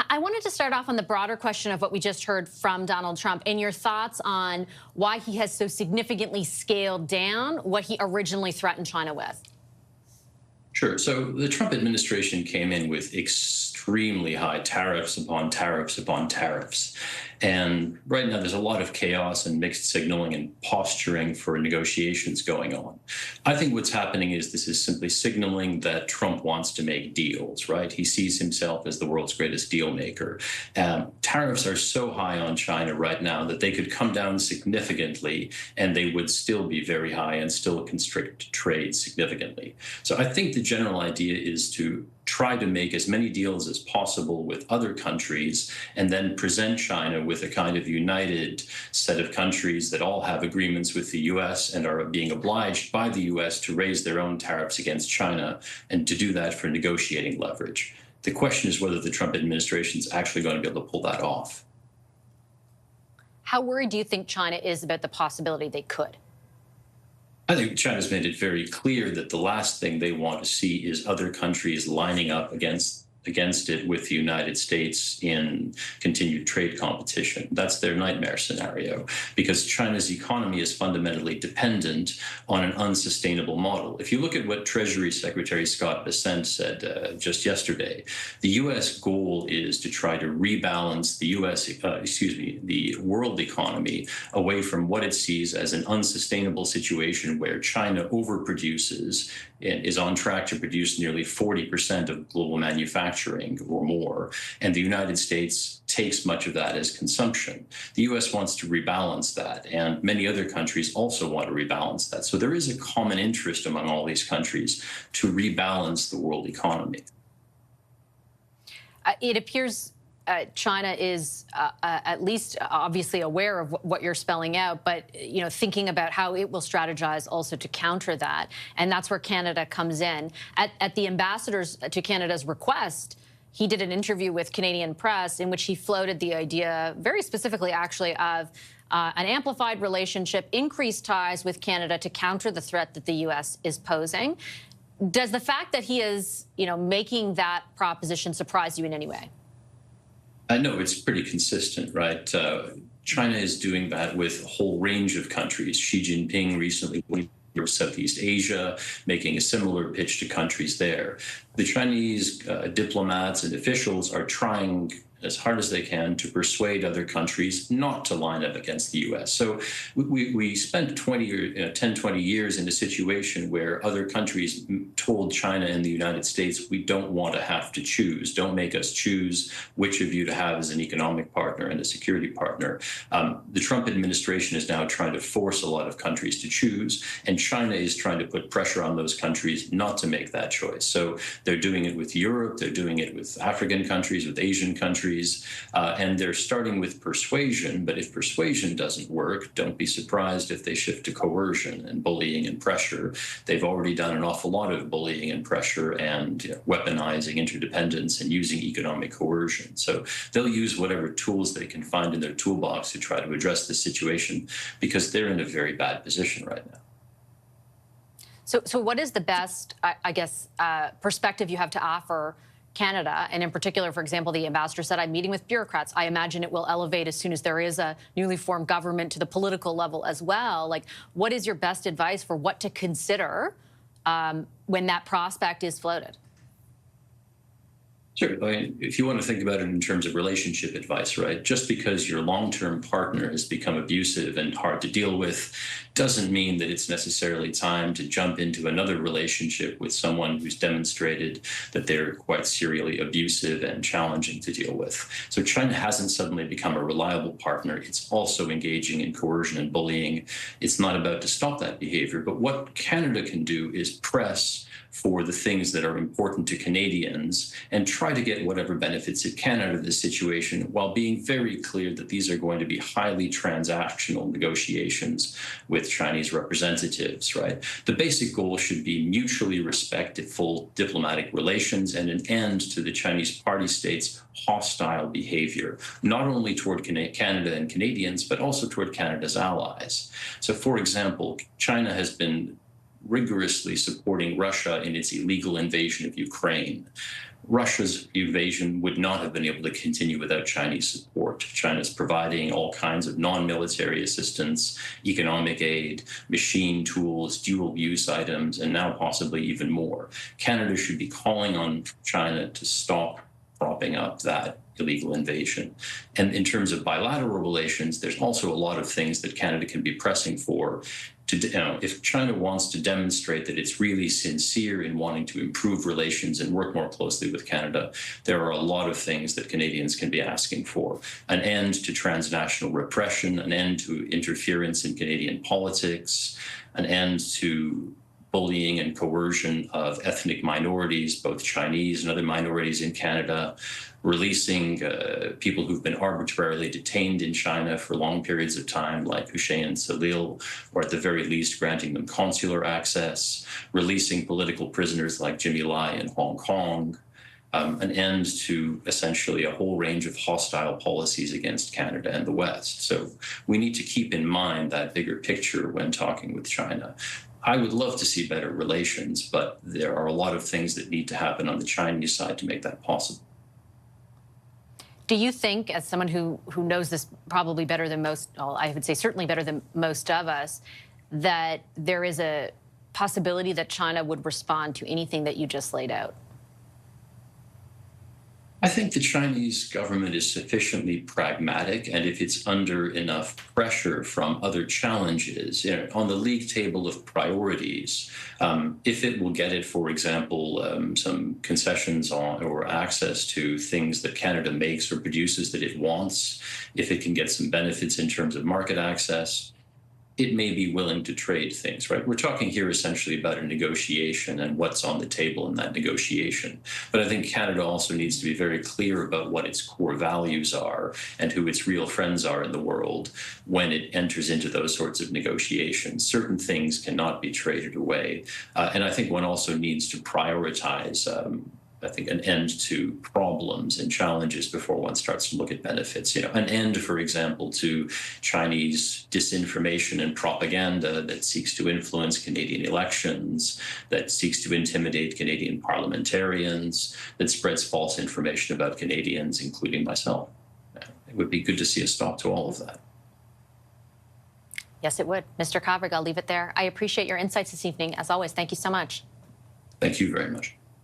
I wanted to start off on the broader question of what we just heard from Donald Trump and your thoughts on why he has so significantly scaled down what he originally threatened China with. Sure. So the Trump administration came in with extremely high tariffs upon tariffs upon tariffs. And right now, there's a lot of chaos and mixed signaling and posturing for negotiations going on. I think what's happening is this is simply signaling that Trump wants to make deals, right? He sees himself as the world's greatest deal maker. Tariffs are so high on China right now that they could come down significantly and they would still be very high and still constrict trade significantly. So I think the general idea is to try to make as many deals as possible with other countries and then present China with a kind of united set of countries that all have agreements with the U.S. and are being obliged by the U.S. to raise their own tariffs against China and to do that for negotiating leverage. The question is whether the Trump administration is actually going to be able to pull that off. How worried do you think China is about the possibility they could? I think China's made it very clear that the last thing they want to see is other countries lining up against it with the United States in continued trade competition. That's their nightmare scenario, because China's economy is fundamentally dependent on an unsustainable model. If you look at what Treasury Secretary Scott Bessent said just yesterday, the U.S. goal is to try to rebalance the world economy away from what it sees as an unsustainable situation where China overproduces and is on track to produce nearly 40% of global manufacturing or more, and the United States takes much of that as consumption. The U.S. wants to rebalance that, and many other countries also want to rebalance that. So there is a common interest among all these countries to rebalance the world economy. It appears China is at least obviously aware of what you're spelling out, but thinking about how it will strategize also to counter that, and that's where Canada comes in. At the ambassador's to Canada's request, he did an interview with Canadian press in which he floated the idea, very specifically actually, of an amplified relationship, increased ties with Canada to counter the threat that the U.S. is posing. Does the fact that he is, making that proposition surprise you in any way? I know it's pretty consistent, right? China is doing that with a whole range of countries. Xi Jinping recently went to Southeast Asia, making a similar pitch to countries there. The Chinese diplomats and officials are trying as hard as they can to persuade other countries not to line up against the U.S. So we spent 10, 20 years in a situation where other countries told China and the United States, we don't want to have to choose. Don't make us choose which of you to have as an economic partner and a security partner. The Trump administration is now trying to force a lot of countries to choose, and China is trying to put pressure on those countries not to make that choice. So they're doing it with Europe, they're doing it with African countries, with Asian countries, and they're starting with persuasion. But if persuasion doesn't work, don't be surprised if they shift to coercion and bullying and pressure. They've already done an awful lot of bullying and pressure and weaponizing interdependence and using economic coercion. So they'll use whatever tools they can find in their toolbox to try to address this situation, because they're in a very bad position right now. So what is the best, perspective you have to offer Canada, and in particular, for example, the ambassador said, I'm meeting with bureaucrats. I imagine it will elevate as soon as there is a newly formed government to the political level as well. Like, what is your best advice for what to consider when that prospect is floated? Sure. I mean, if you want to think about it in terms of relationship advice, right? Just because your long-term partner has become abusive and hard to deal with doesn't mean that it's necessarily time to jump into another relationship with someone who's demonstrated that they're quite serially abusive and challenging to deal with. So China hasn't suddenly become a reliable partner. It's also engaging in coercion and bullying. It's not about to stop that behavior, but what Canada can do is press for the things that are important to Canadians and try to get whatever benefits it can out of this situation, while being very clear that these are going to be highly transactional negotiations with Chinese representatives, right? The basic goal should be mutually respectful diplomatic relations and an end to the Chinese party states' hostile behavior, not only toward Canada and Canadians, but also toward Canada's allies. So, for example, China has been rigorously supporting Russia in its illegal invasion of Ukraine. Russia's invasion would not have been able to continue without Chinese support. China's providing all kinds of non-military assistance, economic aid, machine tools, dual-use items, and now possibly even more. Canada should be calling on China to stop propping up that illegal invasion. And in terms of bilateral relations, there's also a lot of things that Canada can be pressing for. If China wants to demonstrate that it's really sincere in wanting to improve relations and work more closely with Canada, there are a lot of things that Canadians can be asking for. An end to transnational repression, an end to interference in Canadian politics, an end to bullying and coercion of ethnic minorities, both Chinese and other minorities in Canada, releasing people who've been arbitrarily detained in China for long periods of time, like Hussein and Salil, or at the very least granting them consular access, releasing political prisoners like Jimmy Lai in Hong Kong, an end to essentially a whole range of hostile policies against Canada and the West. So we need to keep in mind that bigger picture when talking with China. I would love to see better relations, but there are a lot of things that need to happen on the Chinese side to make that possible. Do you think, as someone who knows this probably better than most, well, I would say certainly better than most of us, that there is a possibility that China would respond to anything that you just laid out? I think the Chinese government is sufficiently pragmatic, and if it's under enough pressure from other challenges, on the league table of priorities, if it will get it, for example, some concessions on or access to things that Canada makes or produces that it wants, if it can get some benefits in terms of market access, it may be willing to trade things, right? We're talking here essentially about a negotiation and what's on the table in that negotiation. But I think Canada also needs to be very clear about what its core values are and who its real friends are in the world when it enters into those sorts of negotiations. Certain things cannot be traded away. And I think one also needs to prioritize I think an end to problems and challenges before one starts to look at benefits. An end, for example, to Chinese disinformation and propaganda that seeks to influence Canadian elections, that seeks to intimidate Canadian parliamentarians, that spreads false information about Canadians, including myself. It would be good to see a stop to all of that. Yes, it would. Mr. Kovrig, I'll leave it there. I appreciate your insights this evening. As always, thank you so much. Thank you very much.